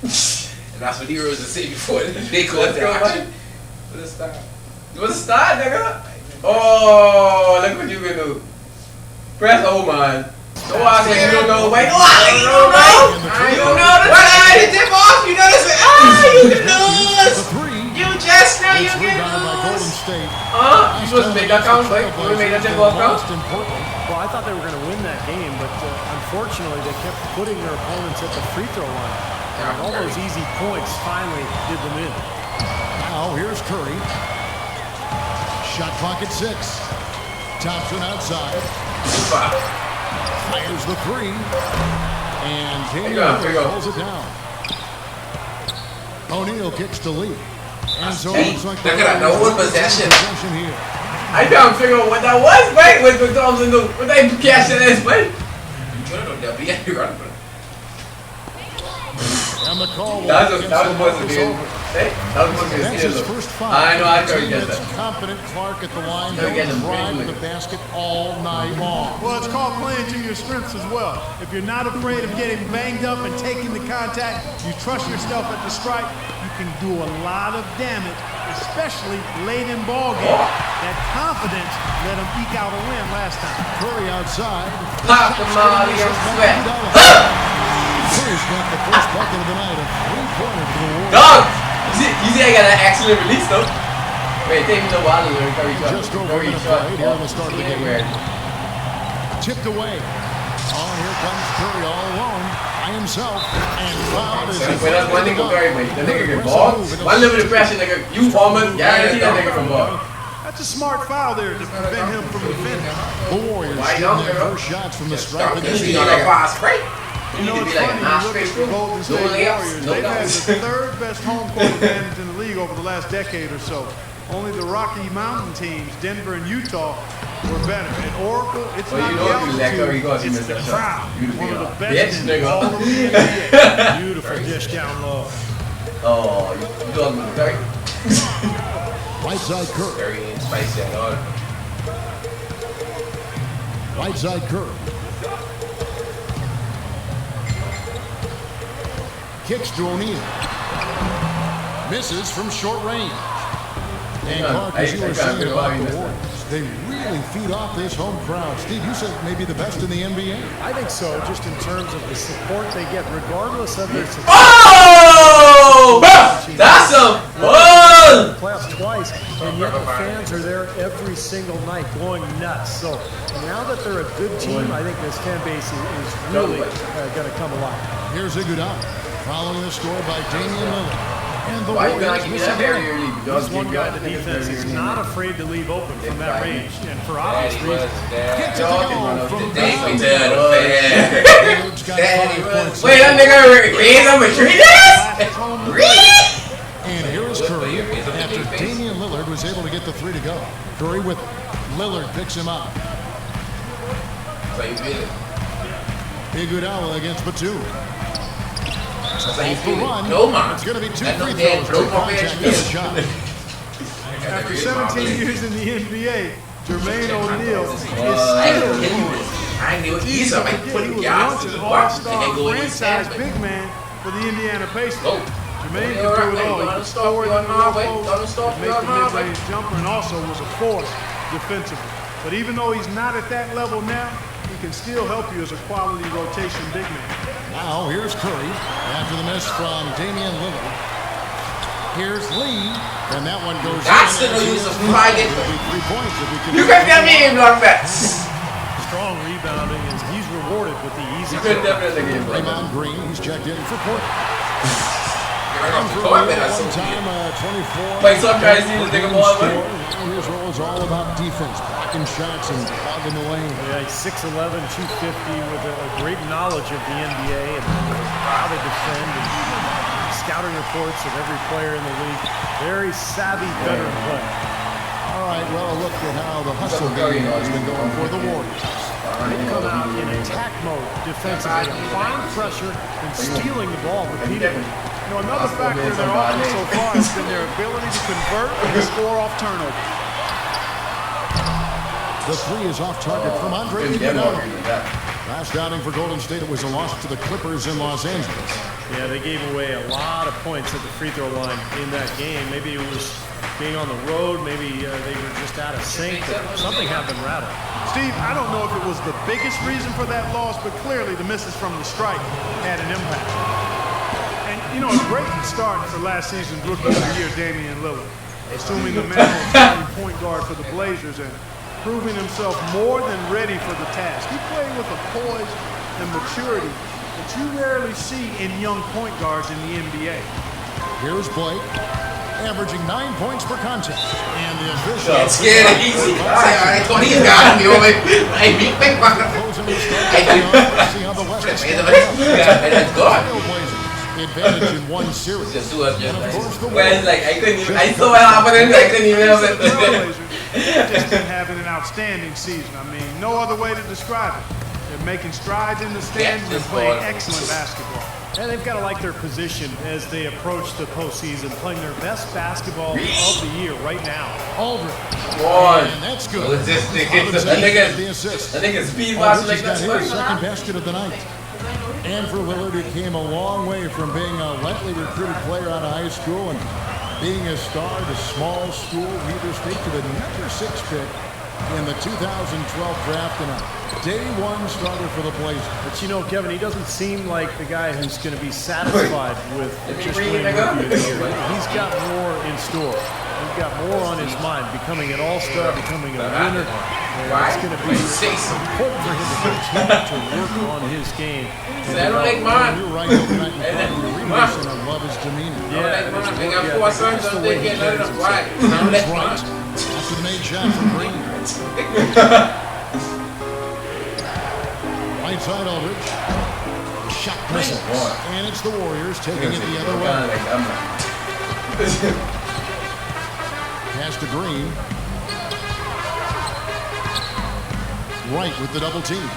And that's what heroes would say before they caught the action. What's a start, nigga? Oh, look what you can do. Press O, man. Don't act like you don't know. Wait, don't act like you don't know. You don't know the time. You tip off. You know this. You can lose. You just know you can lose. You supposed to make that count, right? You made that tip off count? Well, I thought they were going to win that game, but unfortunately they kept putting their opponents at the free throw line. And all those easy points finally did them in. Now here's Curry. Shot clock at 6. Thompson outside. Fires the 3. And Daniel pulls it down. O'Neal kicks the lead. And so it looks like they're going to know what possession here. I can't figure out what that was, right? What Thompson do? What they cash in this, right? You trying to know that? You're running for it. And the call that was supposed to be his first foul. I know, I thought you get that. Confident Clark at the line. He'll drive to the basket all night long. Well, it's called playing to your strengths as well. If you're not afraid of getting banged up and taking the contact, you trust yourself at the stripe, you can do a lot of damage, especially late in ball game. That confidence let him eke out a win last time. Curry outside. Pop the Molly and sweat. Curry's got the first bucket of the night, a 3-pointer for the Warriors. Dog! You see I got an excellent release though. Wait, take me a while to learn Curry shot. Just over a minute played here on the start of the game. Tipped away. Oh, here comes Curry all alone by himself. And fouled as he that's one thing for Curry, mate. That nigga get ball. One limited pressure, nigga. You almost guarantee that nigga from ball. That's a smart foul there to prevent him from defending. The Warriors getting their first shots from the stripe of this game. You know, it's funny, you look at the Golden State Warriors, they've had the third best home court advantage in the league over the last decade or so. Only the Rocky Mountain teams, Denver and Utah, were better. At Oracle, it's not the altitude, it's the crowd. One of the best in all of the NBA. Beautiful dish down low. Oh, you talking about Curry? Right side Curry. Curry ain't spicy at all. Right side Curry. Kicks to O'Neal. Misses from short range. And Clark, as you were saying about the Warriors, they really feed off this home crowd. Steve, you said maybe the best in the NBA. I think so, just in terms of the support they get, regardless of their success. Oh! That's a fun! Playoffs twice, and yet the fans are there every single night going nuts. So now that they're a good team, I think this fan base is really going to come alive. Here's Iguodala. Following the score by Damian Lillard. And the Why you Warriors gotta give me that barrier lead? He's one guy the defense is not afraid to leave open from that range, and for obvious reasons. Gets it to go from Wait, Wait, that nigga raised him a tree And here is Curry after Damian Lillard was able to get the 3 to go. Curry with Lillard picks him up. So you beat it. Iguodala against Batum. No, man. It's going to be 2 free throws to contact the shot. After 17 years in the NBA, Jermaine O'Neal is still I knew he's a he was once an all-star franchise big man for the Indiana Pacers. Jermaine could do it all. He could score in the post, make the mid-range jumper, and also was a force defensively. But even though he's not at that level now, he can still help you as a quality rotation big man. Now here's Curry after the miss from Damian Lillard. Here's Lee, and that one goes that's the use of Friday. 3 points if we can. You couldn't get me in like that. Strong rebounding as he's rewarded with the easy. You couldn't get me in the game. Raymond Green, he's checked in for Portland. Wait, some guys need to take a ball away. His role is all about defense, blocking shots and clogging the lane. Yeah, he's 6'11", 250 with a great knowledge of the NBA and how they defend and scouting reports of every player in the league. Very savvy veteran player. All right, well, look at how the hustle game has been going for the Warriors. They come out in attack mode defensively, applying pressure and stealing the ball repeatedly. You know, another factor in their offense so far has been their ability to convert and score off turnover. The 3 is off target from Andre Iguodala. Last outing for Golden State, it was a loss to the Clippers in Los Angeles. Yeah, they gave away a lot of points at the free throw line in that game. Maybe it was being on the road. Maybe they were just out of sync. But something happened rattled. Steve, I don't know if it was the biggest reason for that loss, but clearly the misses from the strike had an impact. And, you know, a great start for last season's Rookie of the Year, Damian Lillard, assuming the mantle of starting point guard for the Blazers and proving himself more than ready for the task. He played with a poise and maturity that you rarely see in young point guards in the NBA. Here's Blake, averaging 9 points per contest. And the official... Get scared and easy. I thought he got me over. Hey, big big man. See how the West is That's good. advantage in one series. Just do it, And of course, the well, it's like I couldn't even, I saw what happened, I couldn't even help it. Just been having an outstanding season. I mean, no other way to describe it. They're making strides in the stands and playing excellent basketball. And they've got to like their position as they approach the postseason, playing their best basketball of the year right now. Aldridge. One. And that's good. I think it's speed box like got that's his second basket of the night. And for Lillard, it came a long way from being a lightly recruited player out of high school and being a star to small school Weber State to the number 6 pick in the 2012 draft and a day one starter for the Blazers. But you know, Kevin, he doesn't seem like the guy who's going to be satisfied with just winning Rookie of the Year. He's got more in store. He's got more on his mind, becoming an all-star, becoming a winner. It's going to be important for him to continue to work on his game. I don't like mine. You're right. I love his demeanor. Yeah, I got 4 sons, I'm thinking, why? After the made shot from Green. Right side Aldridge. Shot misses. And it's the Warriors taking it the other way. Pass to Green. Right with the double team.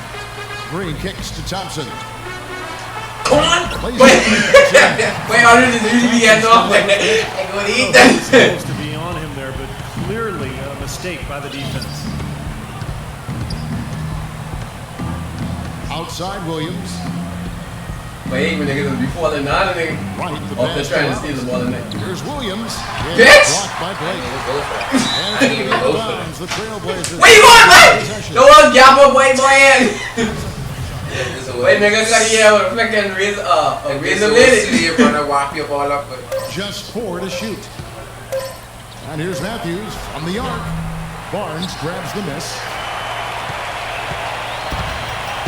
Green kicks to Thompson. Come on! Wait, Aldridge is usually getting off like that. I go to eat that. Supposed to be on him there, but clearly a mistake by the defense. Outside Williams. Wait, when niggas be falling down, nigga. Right, the Oh, they're pass trying to to steal the ball in there. Here's Williams. Bitch! Blocked by Blake. And I didn't even go for it. the Trailblazers. Where you going, man? No one gap up, wait, boy. Wait, nigga, got here with a flicking razor blade. You're gonna whop your ball up. Just 4 to shoot. And here's Matthews from the arc. Barnes grabs the miss.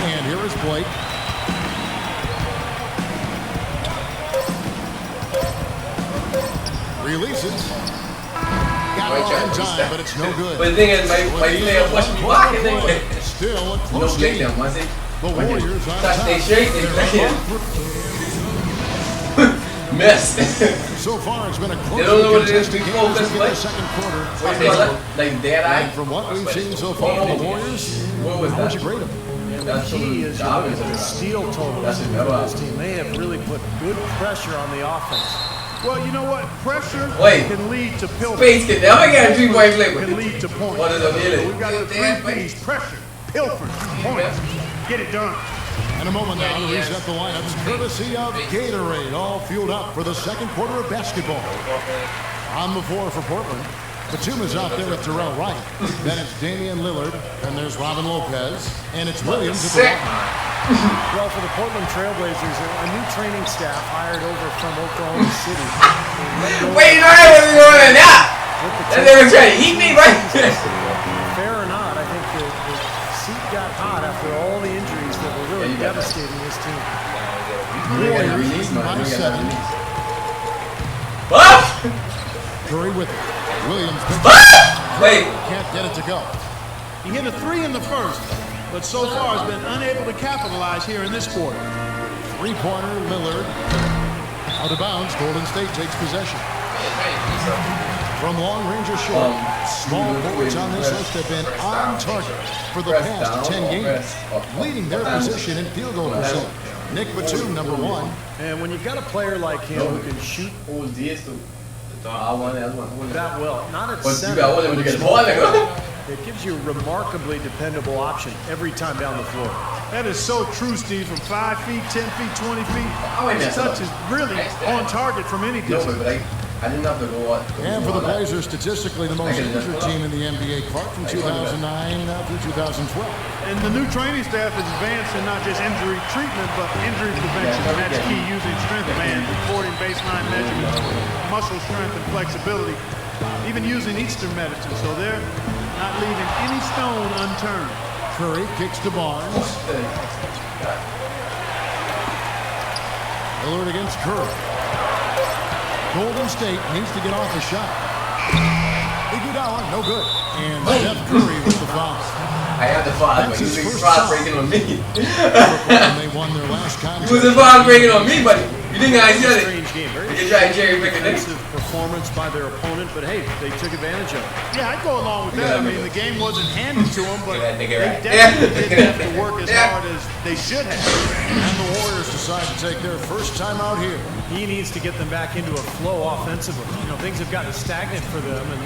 And here is Blake. Releases. Got it on time, but it's no good. But the thing is, my player pushed me back and then Still a no close blame game. them, was it? The Warriors on Touch top. they straight, they missed. So far, it's been a close They don't know what it is contested before game this in the play. second quarter. What do you call it? Like dead eye? And from what we've seen so far, the Warriors, What was how would that? you grade them? That's The key is job the steal totals That's for this team. They have really put good pressure on the offense. Well, you know what? Pressure Wait. can lead to pilfer. Space can never get a 3-point play with Can it. lead to points. What is the feeling? We've got the 3 P's: pressure, pilfer, points. Get it done. In a moment now to reset the lineups, courtesy of Gatorade, all fueled up for the second quarter of basketball. On the floor for Portland, Batum is out there with Terrell Wright. Then it's Damian Lillard, and there's Robin Lopez, and it's Williams at the line. Well, for the Portland Trailblazers, a new training staff hired over from Oklahoma City. Wait, no, I wasn't going in that. And they were trying to eat me, right? Fair or not, I think the seat got hot after all the injuries that were really devastating this team. Warriors leading by 7. What? Curry with it. Williams Wait. can't get it to go. He hit a 3 in the first, but so far has been unable to capitalize here in this quarter. Three-pointer, Lillard. Out of bounds, Golden State takes possession. From long range or short, small forwards on this list have been on target for the past 10 games, leading their position in field goal percentage. Nick Batum, number 1. And when you've got a player like him who can shoot that well, not at center, you got it gives you a remarkably dependable option every time down the floor. That is so true, Steve. From 5 feet, 10 feet, 20 feet, his touch is really on target from any distance. I didn't have to go on. And for the Blazers, statistically the most injured team in the NBA, Clark, from 2009 through 2012. And the new training staff is advanced in not just injury treatment, but injury prevention. And that's key, using strength band, recording baseline measurements, muscle strength and flexibility, even using Eastern medicine. So they're not leaving any stone unturned. Curry kicks to Barnes. Lillard against Curry. Golden State needs to get off a shot. Iguodala, no good. And Steph Curry with the foul. I had the foul, but he was foul breaking on me. They won their last contest. He was foul breaking on me, but you didn't guys get it. Strange game. Very You try cherry pick it. defensive performance by their opponent, but hey, they took advantage of it. Yeah, I'd go along with that. I mean, the game wasn't handed to them, but Look at that nigga they right. definitely didn't have to work as hard as they should have. And the Warriors decide to take their first time out here. He needs to get them back into a flow offensively. You know, things have gotten stagnant for them, and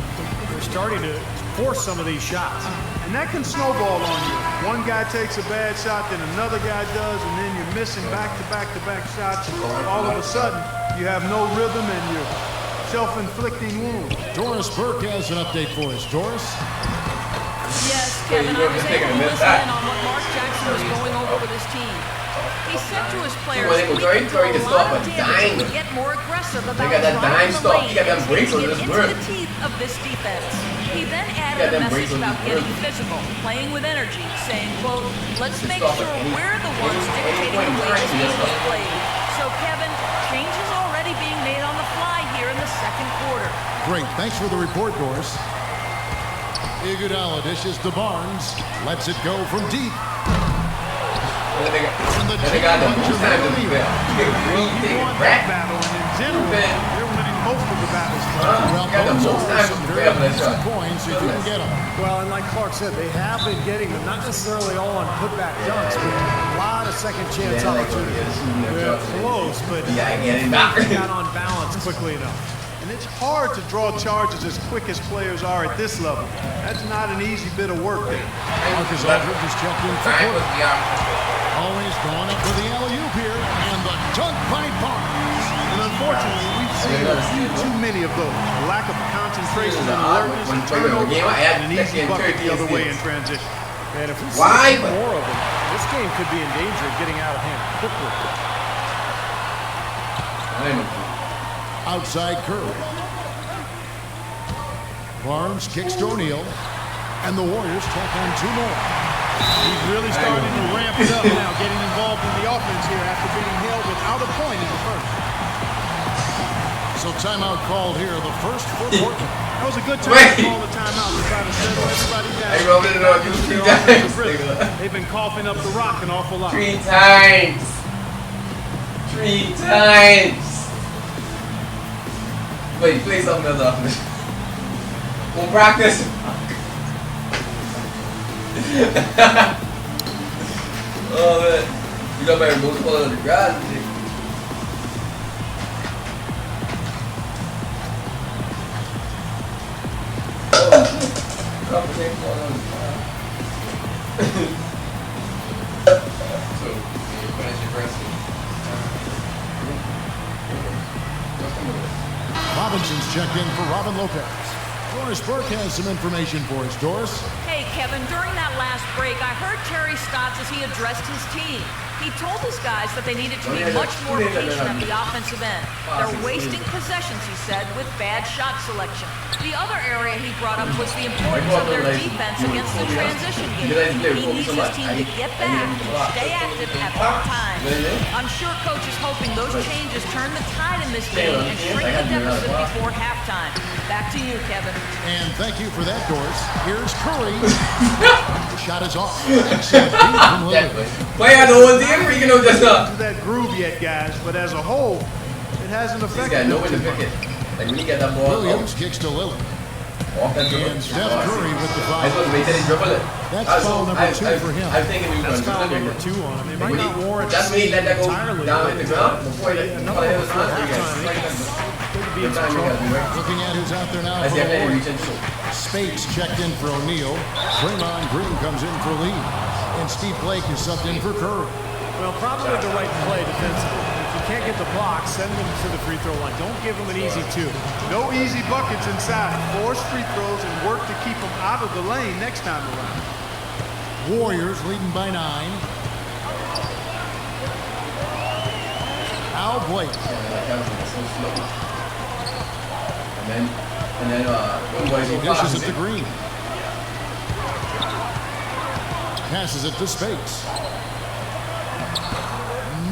they're starting to force some of these shots. And that can snowball on you. One guy takes a bad shot, then another guy does, and then you're missing back-to-back-to-back shots. All of a sudden, you have no rhythm and you're self-inflicting wounds. Doris Burke has an update for us. Doris? Yes, Kevin, I was able to listen in on what Mark Jackson was going over with his team. He said to his players, we can throw a lot of damage and get more aggressive about driving the lane and getting into the teeth of this defense. He then added a message about getting physical, playing with energy, saying, quote, let's make sure we're the ones dictating the way this game is played. So, Kevin, change is already being made on the fly here in the second quarter. Great. Thanks for the report, Doris. Iguodala dishes to Barnes. Lets it go from deep. They got the most time to be there. That battle, and in general, they're winning most of the battles. Well, got the those most are time some to very grab that decent shot. points if you can get them. Well, and like Clark said, they have been getting them, not necessarily all on putback dunks, but a lot of second chance opportunities. They're close, but Yeah, I get it back. Got on balance quickly enough. and it's hard to draw charges as quick as players are at this level. That's not an easy bit of work there. Marcus Aldridge is checked in for Porter. Always going up for the alley-oop here, and the dunk by Barnes. And unfortunately, we've seen a few too many of those. A lack of concentration and alertness and turnover, and an easy bucket the other way in transition. And if we see Why? more of them, this game could be in danger of getting out of hand quickly. Outside Curry. Barnes kicks to O'Neal, and the Warriors tack on two more. He's really starting to ramp it up now, getting involved in the offense here after being held without a point in the first. So timeout called here, the first for Portland. That was a good time to call the timeout to try to settle everybody down. Hey, Robin, it on you 3 times. They've been coughing up the rock an awful lot. 3 times. 3 times. Wait, play something else off this. We'll practice. Oh man, you got my remote control on the ground. Oh, drop the same phone on the ground. So, when is your breast? Robinson's checked in for Robin Lopez. Doris Burke has some information for us. Doris? Hey, Kevin, during that last break, I heard Terry Stotts as he addressed his team. He told his guys that they needed to be much more patient at the offensive end. They're wasting possessions, he said, with bad shot selection. The other area he brought up was the importance of their defense against the transition game. He needs his team to get back and stay active at all times. I'm sure Coach is hoping those changes turn the tide in this game and shrink the deficit before halftime. Back to you, Kevin. And thank you for that, Doris. Here's Curry. The shot is off. Excellent feed from Lillard. Play out the whole team, freaking out just To that groove yet, guys, but as a whole, it hasn't This affected guy know them when to too pick much. it. Like when you get that ball Williams kicks to Lillard. off that dribble. And Steph Curry with the I foul. supposed to wait till he dribble it. That's foul number 2 for him. I'm thinking we were That's going foul to number 2 on him. It might not warrant That's when he let that go entirely, down but in the ground before he another let one his for hands halftime. again. Could be in Good some time you trouble. got me, right? Looking at who's out there now I for see the I'm Warriors. reaching too. Spates checked in for O'Neal. Draymond Green comes in for Lee. And Steve Blake is subbed in for Curry. Well, probably the right play defensively. If you can't get the block, send them to the free throw line. Don't give them an easy 2. No easy buckets inside. Force free throws and work to keep them out of the lane next time around. Warriors leading by 9. Al Blake. And then He dishes it to Green. Passes it to Spates.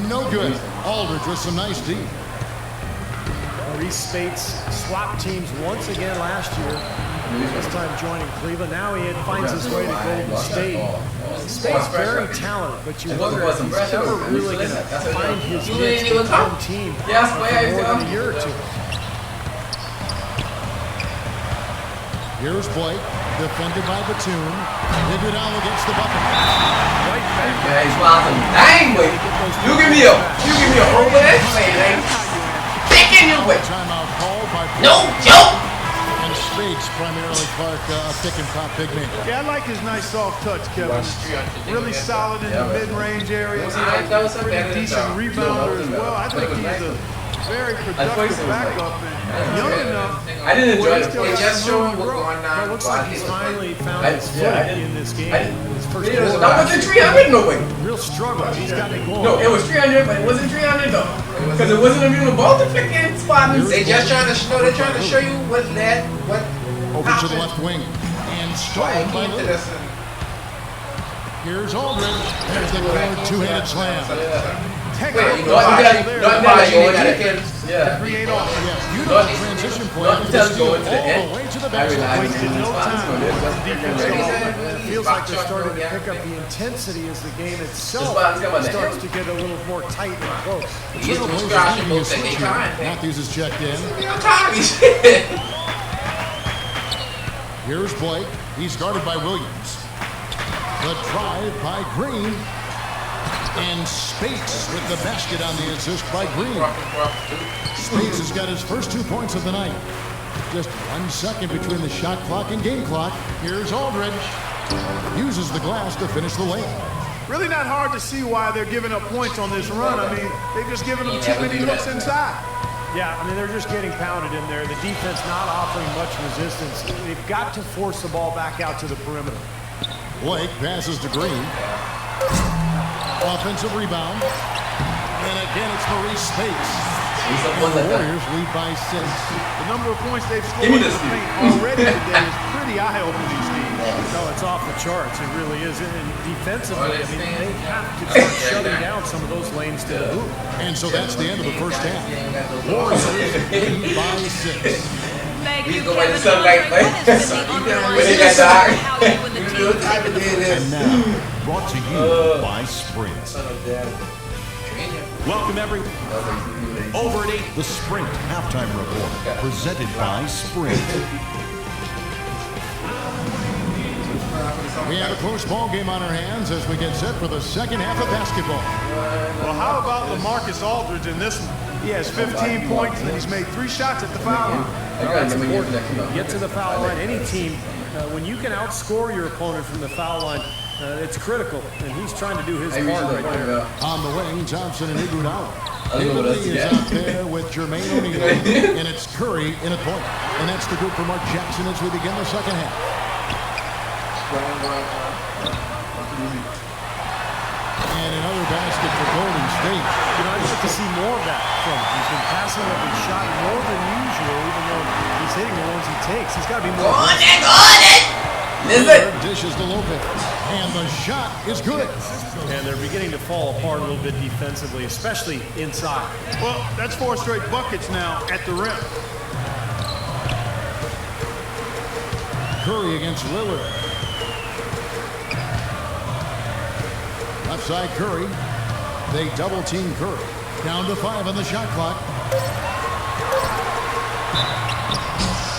No good. Aldridge with some nice D. Maurice Spates swapped teams once again last year. This time joining Cleveland. Now he finds his way to Golden State. Spates very talented, but you wonder if he's ever really going to find his niche with one team for more than a year or 2. Here's Blake, defended by Batum. Iguodala gets the bucket. Right back. Yeah, he's awesome. Dang, boy. You give me a over that play, man. Back in your way. Timeout called by No joke. And Spates, primarily Clark, a pick and pop big man. Yeah, I like his nice soft touch, Kevin. Really solid in the mid-range area. Pretty decent rebounder as well. I think he's a very productive backup and young enough. I didn't enjoy it. It Just showing what's going on. It looks like he's finally found his Yeah, I footing in this game. His first That quarter. wasn't 300, no way. Real struggle. He's got it going. No, it was 300, but it wasn't 300 though. Because it wasn't even a ball to pick in spot. They just trying to show. They're trying to show you what. Over to the left wing. And stolen by Lillard. Here's Aldridge. There's the third two-handed slam. Wait, you know what? Yeah. Create offense. Beautiful transition play. Not just going to the All end. the way to the I basket. realized Wasted no time. Defense It feels like they're starting to pick up the intensity as the game itself starts to get a little more tight and close. Matthews is checked in. Here's Blake. He's guarded by Williams. The drive by Green. And Spates with the basket on the assist by Green. Spates has got his first 2 points of the night. Just 1 second between the shot clock and game clock. Here's Aldridge. Uses the glass to finish the lane. Really not hard to see why they're giving up points on this run. I mean, they've just given them too many looks inside. Yeah, I mean, they're just getting pounded in there. The defense not offering much resistance. They've got to force the ball back out to the perimeter. Blake passes to Green. Offensive rebound. And again, it's Maurice Spates. And the Warriors lead by 6. The number of points they've scored in the paint already today is pretty eye-opening, Steve. No, it's off the charts. It really is. And defensively, I mean, they have to start shutting down some of those lanes to the hoop. And so that's the end of the first half. Warriors lead by 6. Thank He's you, the way Kevin. the sunlight Andre, what has plays. been the underlying When it reason got dark. for how you and the team have been And now, brought to you by Sprint. Welcome everyone. Over at 8, the Sprint Halftime Report, presented by Sprint. We have a close ball game on our hands as we get set for the second half of basketball. Well, how about LaMarcus Aldridge in this one? He has 15 points and he's made 3 shots at the foul line. That's important. Get to the foul line. Any team, when you can outscore your opponent from the foul line, it's critical. And he's trying to do his part right there. On the wing, Thompson and Iguodala. Iguodala is out there with Jermaine O'Neal, and it's Curry in at point. And that's the group for Mark Jackson as we begin the second half. And another basket for Golden State. You know, I'd like to see more of that from him. He's been passing every shot more than usual, even though he's hitting the ones he takes. He's got to be more. Lillard dishes to Lopez, and the shot is good. And they're beginning to fall apart a little bit defensively, especially inside. Well, that's 4 straight buckets now at the rim. Curry against Lillard. Left side Curry. They double team Curry. Down to 5 on the shot clock.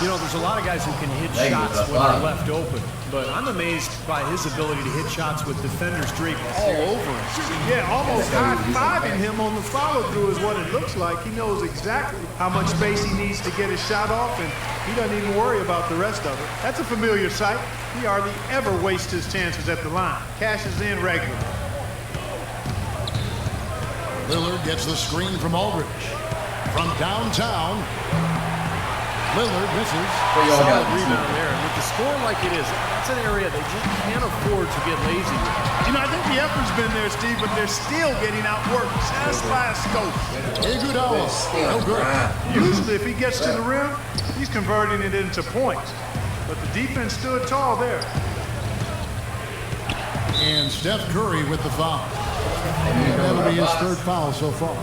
You know, there's a lot of guys who can hit shots when they're left open, but I'm amazed by his ability to hit shots with defenders draped all over him. Yeah, almost high-fiving him on the follow-through is what it looks like. He knows exactly how much space he needs to get his shot off, and he doesn't even worry about the rest of it. That's a familiar sight. He hardly ever wastes his chances at the line. Cashes in regularly. Lillard gets the screen from Aldridge. From downtown, Lillard misses. Solid rebound there. And with the score like it is, that's an area they just can't afford to get lazy with. You know, I think the effort's been there, Steve, but they're still getting outworked just by a scope. Iguodala, no good. Usually, if he gets to the rim, he's converting it into points. But the defense stood tall there. And Steph Curry with the foul. That'll be his third foul so far.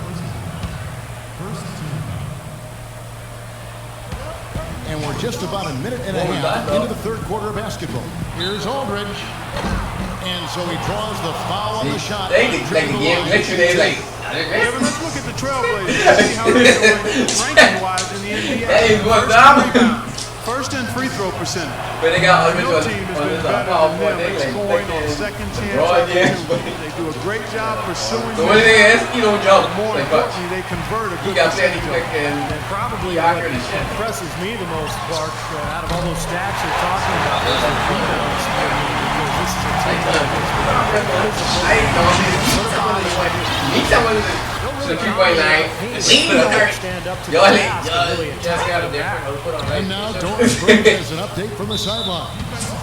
And we're just about a minute and a half into the third quarter of basketball. Here's Aldridge. And so he draws the foul on the shot. They literally like. Yeah, but let's look at the Trailblazers and see how they're doing ranking-wise in the NBA. Hey, what's up? First in free throw percentage. But they got No team has been better than them at scoring on second chance. They do a great job pursuing. So what it is, you don't jump. More importantly, they convert a good percentage. And probably what impresses me the most, Clark, out of all those stats you're talking about, is the rebounds. Because this is a team that so 3.9. stand up to the task and really attack the back. And now Doris Burke has an update from the sideline.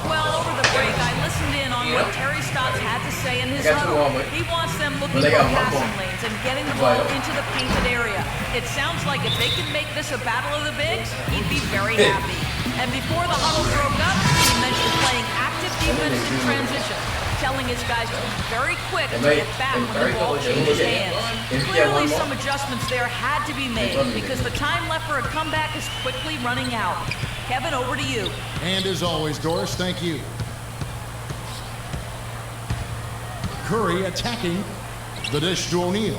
Well, over the break, I listened in on what Terry Stotts had to say in his huddle. He wants them looking for passing lanes and getting the ball into the painted area. It sounds like if they can make this a battle of the bigs, he'd be very happy. And before the huddle broke up, he mentioned playing active defense in transition, telling his guys to be very quick to get back when the ball changes hands. Clearly some adjustments there had to be made because the time left for a comeback is quickly running out. Kevin, over to you. And as always, Doris, thank you. Curry attacking the dish to O'Neal.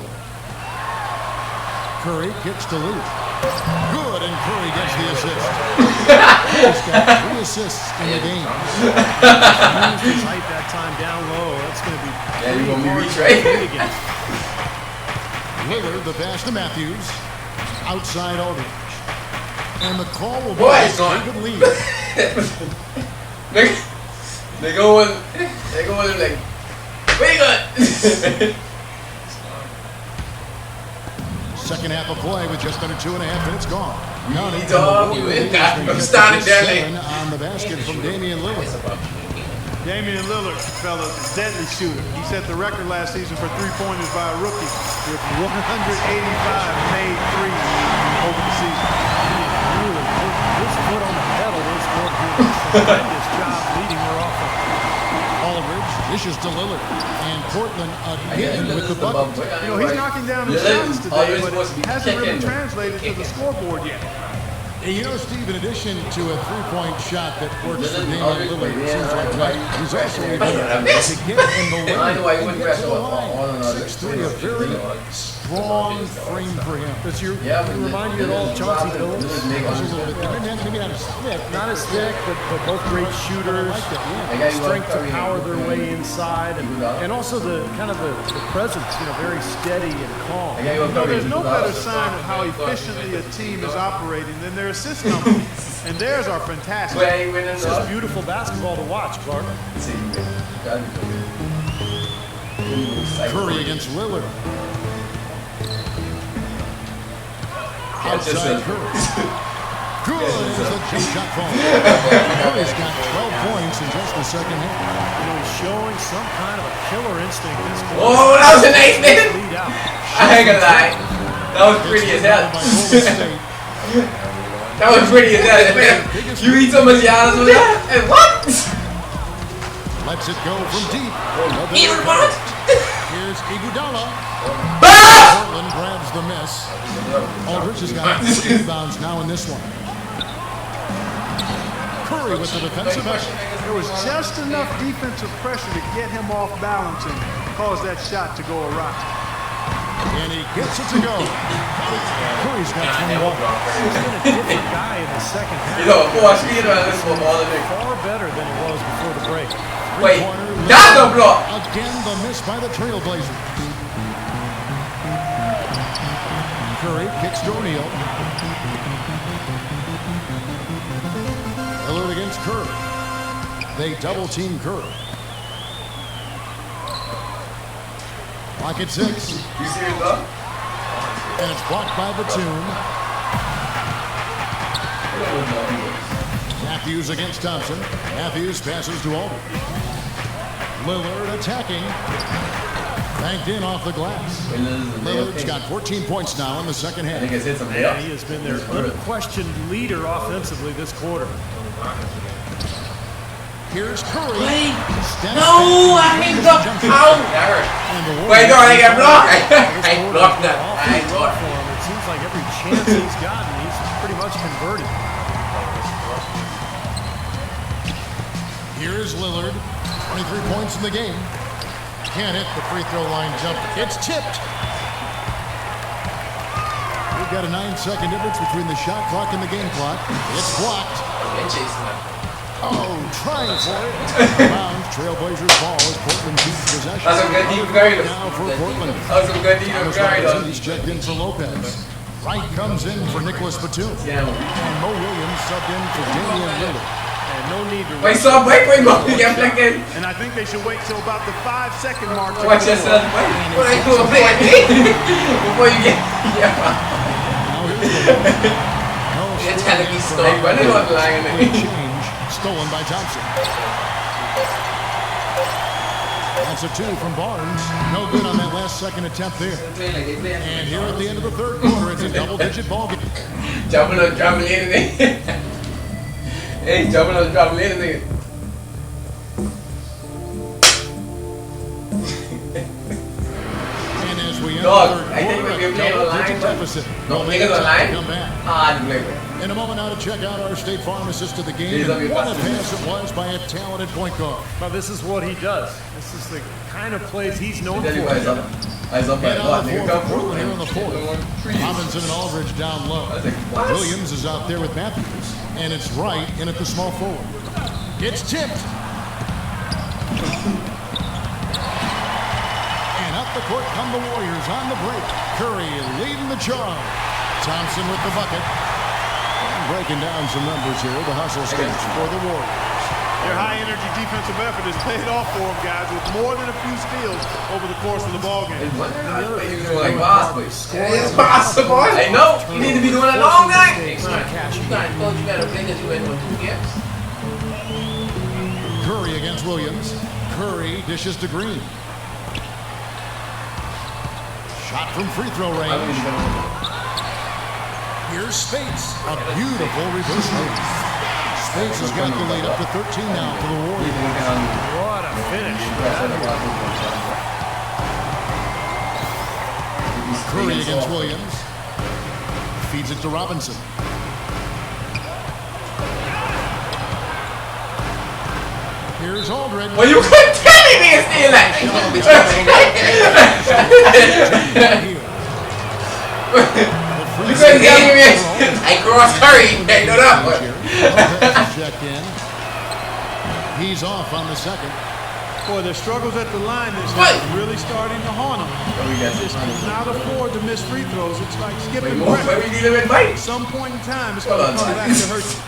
Curry kicks to Luke. Good, and Curry gets the assist. He's got 3 assists in the game. Tight that time down low. That's going to be pretty hard against. Lillard, the pass to Matthews. Outside Aldridge. And the call will be David Lee. They go in like, very good. Second half of play with just under 2.5 minutes gone. I'm starting there. On the basket from Damian Lillard. Damian Lillard, fellas, is a deadly shooter. He set the record last season for three-pointers by a rookie with 185 made threes over the season. Really put his foot on the pedal. Those four did a tremendous job leading their offense. Aldridge dishes to Lillard. And Portland again with the bucket. You know, he's knocking down his shots today, but it hasn't really translated to the scoreboard yet. And you know, Steve, in addition to a three-point shot that works for Damian Lillard, it seems like tonight, he's also able to get in the lane and get to the line. 6'3", a very strong frame for him. Does you remind you at all of Chauncey Billups? Maybe not as thick. Not as thick, but both great shooters. Strength to power their way inside, and also the kind of the presence, you know, very steady and calm. You know, there's no better sign of how efficiently a team is operating than their assist numbers. And theirs are fantastic. This is beautiful basketball to watch, Clark. Curry against Lillard. Outside Curry. Good is the jump shot ball. Curry's got 12 points in just the second half. You know, he's showing some kind of a killer instinct this quarter. Oh, that was a nice man. I ain't gonna lie. That was pretty as hell. That was pretty as hell. You eat so much Giannis with that? And what? Lets it go from deep. Even what? Here's Iguodala. Portland grabs the miss. Aldridge has got 3 rebounds now in this one. Curry with the defensive effort. There was just enough defensive pressure to get him off balance and cause that shot to go awry. And he gets it to go. Curry's got 21. He's been a different guy in the second half. You know, boy, speed around this football, Far better than it was before the break. wait, that's a block. Again, the miss by the Trailblazers. Curry kicks to O'Neal. Lillard against Curry. They double team Curry. Clock at 6. You serious, though? And it's blocked by Batum. Matthews against Thompson. Matthews passes to Aldridge. Lillard attacking. Banked in off the glass. Lillard's got 14 points now in the second half. I think it's hit some Yeah, he has been their unquestioned leader offensively this quarter. Here's Curry. Wait. No, I hate the out. Wait, no, I got blocked. I blocked that. I blocked. For him. It seems like every chance he's gotten, he's pretty much converted. Here's Lillard. 23 points in the game. Can't hit the free throw line jumper. It's tipped. We've got a 9-second difference between the shot clock and the game clock. It's blocked. Oh, trying for it. Bounds. Trailblazers ball as Portland keeps possession. That's a good deep guard. Now for Portland. That's a good deep guard. He's checked in for Lopez. Wright comes in for Nicholas Batum. Yeah. And Mo Williams subbed in for Damian Lillard. And no need to Wait, so wait, Mo. You get back in. And I think they should wait till about the 5-second mark. Watch yourself. What are you doing? Before you get. Yeah. Now here's Lillard. No It's gotta be scoring. stolen. When they want to lie in Quick the change. Stolen by Thompson. That's a 2 from Barnes. No good on that last second attempt there. And here at the end of the third quarter, it's a double-digit ball game. Jumping on dropping in nigga. Hey, jumping on dropping in nigga. And as we end Dog, the third I think quarter, we're a playing online, double-digit bro. deficit. No, No niggas time online? to come back. Ah, the play. In a moment now to check out our State Farm assist to the game. These are And your what a buses. pass it was by a talented point guard. Well, this is what he does. This is the kind of plays he's known Tell you for. what, eyes up by And what? on the Nigga, fourth, come through. Portland here in the fourth. Robinson and Aldridge down low. I was like, what? Williams is out there with Matthews. And it's Wright in at the small forward. It's tipped. And up the court come the Warriors on the break. Curry leading the charge. Thompson with the bucket. And breaking down some numbers here. The hustle stage for the Warriors. Their high-energy defensive effort has paid off for them, guys, with more than a few steals over the course of the ballgame. You doing like possible. It's possible. I know. You need to be doing a long night. You gotta play this. You went on 2 games. Curry against Williams. Curry dishes to Green. Shot from free throw range. Here's Spates. A beautiful reverse move. Spates has got the lead up to 13 now for the Warriors. What a finish. Curry against Williams. Feeds it to Robinson. Here's Aldridge. Well, you couldn't tell me niggas steal that. You couldn't tell me. I cross Curry. Backed it up. Checked in. He's off on the second. Boy, their struggles at the line this What? year are really starting to haunt them. Just cannot afford to miss free throws. It's like skipping Where breakfast. we dealing with Mike? At some point in time, it's going to come back to hurt you.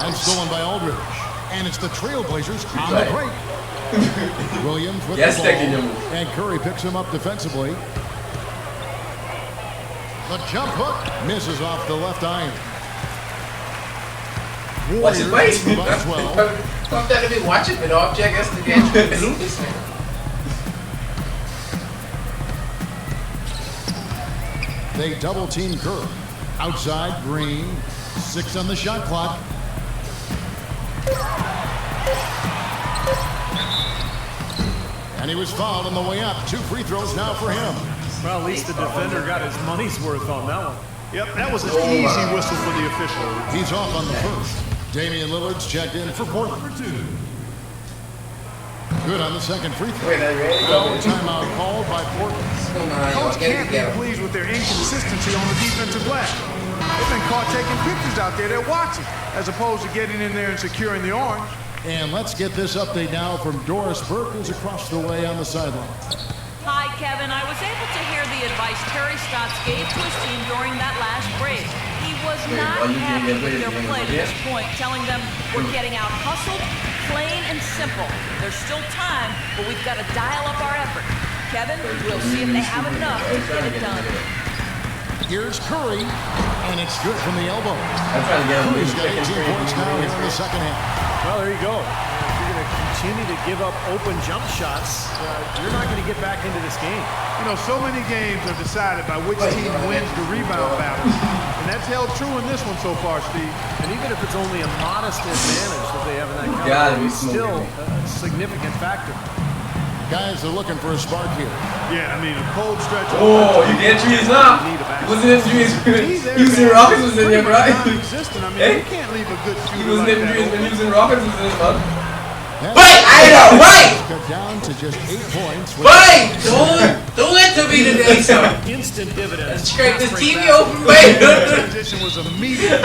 And stolen by Aldridge. And it's the Trailblazers on the break. Williams with Yes, the taking ball. him. And Curry picks him up defensively. The jump hook misses off the left iron. Watch his Warriors face. by 12. Fuck that, I've been watching, but object has to get this man. They double team Curry. Outside, Green. 6 on the shot clock. And he was fouled on the way up. 2 free throws now for him. Well, at least the defender got his money's worth on that one. Yep, that was an easy whistle for the official. He's off on the first. Damian Lillard's checked in for Portland. Good on the second free throw. Wait, are you ready? Timeout called by Portland. Come on, y'all. Coach Get can't it be together. pleased with their inconsistency on the defensive glass. They've been caught taking pictures out there. They're watching, as opposed to getting in there and securing the orange. And let's get this update now from Doris Burke, who's across the way on the sideline. Hi, Kevin. I was able to hear the advice Terry Stotts gave to his team during that last break. He was not happy with their play to this point, telling them we're getting out hustled, plain and simple. There's still time, but we've got to dial up our effort. Kevin, we'll see if they have enough to get it done. Here's Curry, and it's good from the elbow. I'm trying to get him. Curry's got 18 points now here in the second half. Well, there you go. If you're going to continue to give up open jump shots, you're not going to get back into this game. You know, so many games are decided by which team wins the rebound battle. And that's held true in this one so far, Steve. And even if it's only a modest advantage that they have in that Gotta counter, be it's still smoking. a significant factor. Guys are looking for a spark here. Yeah, I mean, a cold stretch. Oh, you get trees now. He wasn't in trees. Houston Rockets was in there, bro. Non-existent. I mean, you can't leave a good He shooter wasn't like in trees that. when Houston Rockets was in his mouth. Wait, I know, wait! Cut down to just 8 points. Wait! Don't let there be today, son. Instant dividends. Scrape this TV open, wait! Transition was immediate.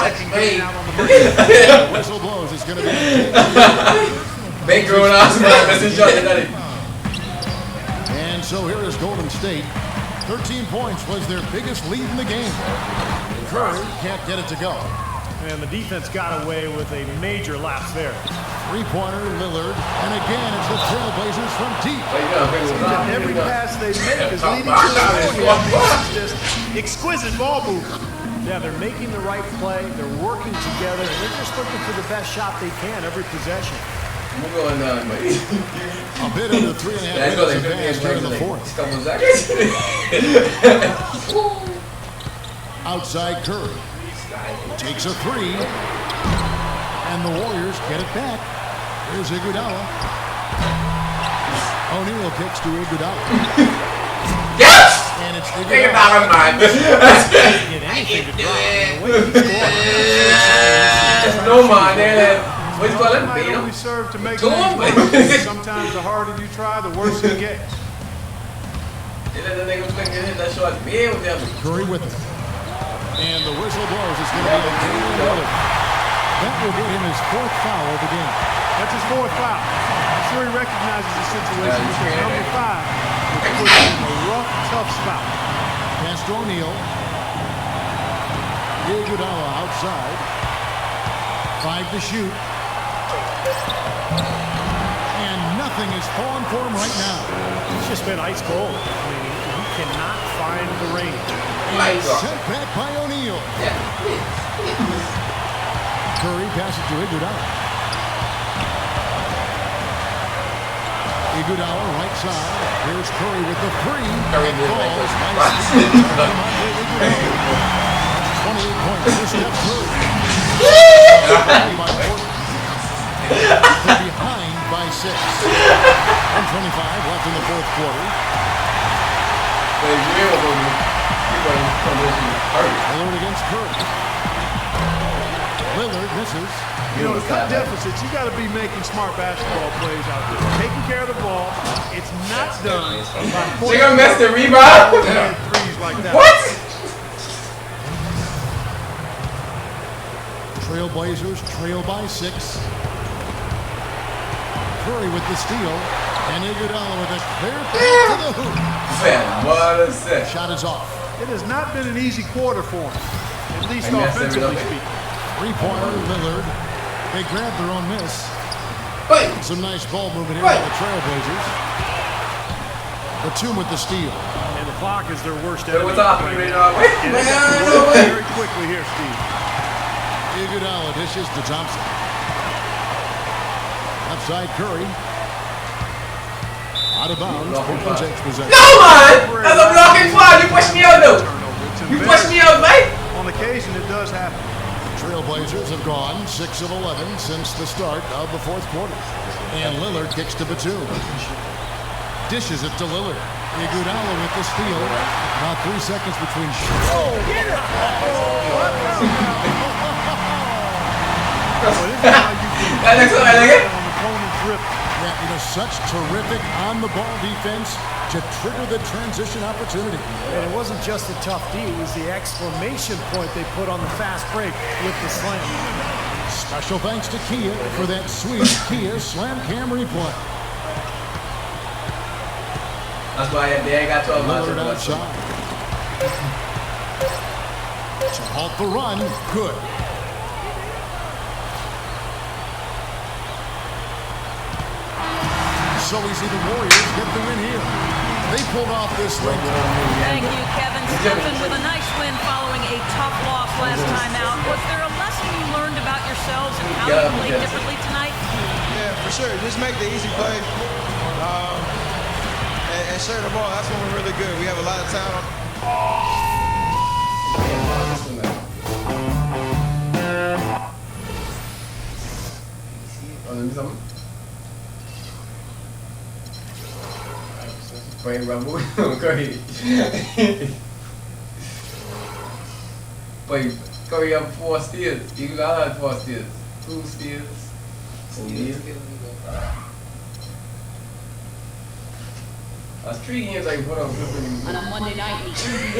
Second game out on the break. The whistle blows. It's going to be Make growing out, man. That's his shot. And so here is Golden State. 13 points was their biggest lead in the game. Curry can't get it to go. And the defense got away with a major lapse there. Three-pointer, Lillard. And again, it's the Trailblazers from deep. And every pass they make is leading to a score. It's just exquisite ball movement. Yeah, they're making the right play. They're working together. And they're just looking for the best shot they can every possession. I'm going down, buddy. A bit under 3.5 That's what they minutes advanced here in the like fourth. couple seconds. Outside Curry. Takes a three. And the Warriors get it back. Here's Iguodala. O'Neal kicks to Iguodala. Yes! And it's Think Iguodala. about it, man. Get anything to do drop. it. The way he scored. No, man. They're like, what do you call it? Might Beat him? only serve to make Go on, things man. worse. Sometimes the harder you try, the worse it gets. They let the nigga flick and hit that shot. Yeah, with them. Curry with it. And the whistle blows. It's going to be on Damian Lillard. That will get him his 4th foul of the game. That's his 4th foul. I'm sure he recognizes the situation Yeah, because number 5 will put him in a rough, tough spot. Pass to O'Neal. Iguodala outside. 5 to shoot. And nothing is falling for him right now. He's just been ice cold. I mean, he cannot find the range. And sent back by O'Neal. Curry passes to Iguodala. Iguodala right side. Here's Curry with the three. Curry did Falls. like this. Nice steal from Andre Iguodala. 28 points for Steph Curry. They're behind by 6. 1:25 left in the fourth quarter. Lillard against Curry. Lillard misses. You know, to cut deficits, you got to be making smart basketball plays out there. Taking care of the ball. It's not done by They gonna mess the rebound? threes like that. What? Trailblazers trail by 6. Curry with the steal. And Iguodala with a clear pass to the hoop. Man, what a set. Shot is off. It has not been an easy quarter for him, at least They messed offensively everything speaking. Three-pointer, Lillard. They grab their own miss. Wait! Some nice ball movement here by the Trailblazers. Batum with the steal. And the clock is their worst But enemy. what's up? right You ready now. to wait? And they have to work very quickly here, Steve. Iguodala dishes to Thompson. Outside Curry. Out of bounds. Portland takes possession. No, man! That's a blocking foul. You pushed me out, though. You pushed me out, mate. On occasion, it does happen. Trailblazers have gone 6 of 11 since the start of the fourth quarter. And Lillard kicks to Batum. Dishes it to Lillard. Iguodala with the steal. Now 3 seconds between shots. Oh, get it! That looks so elegant. On opponent's rip. Yeah, such terrific on-the-ball defense to trigger the transition opportunity. And it wasn't just the tough D, it was the exclamation point they put on the fast break with the slam. Special thanks to Kia for that sweet Kia Slam Cam replay. That's why they ain't got 12 months. Lillard outside. To halt the run, good. So easy the Warriors get the win here. They pulled off this win. Thank you, Kevin. Stephen with a nice win following a tough loss last time out. Was there a lesson you learned about yourselves and how you played differently tonight? Yeah, for sure. Just make the easy play and share the ball. That's when we're really good. We have a lot of talent. Playing Rumble. Go ahead. Play Curry up 4 steals. You got 4 steals. 2 steals. That's 3 games like what I'm On a Monday night,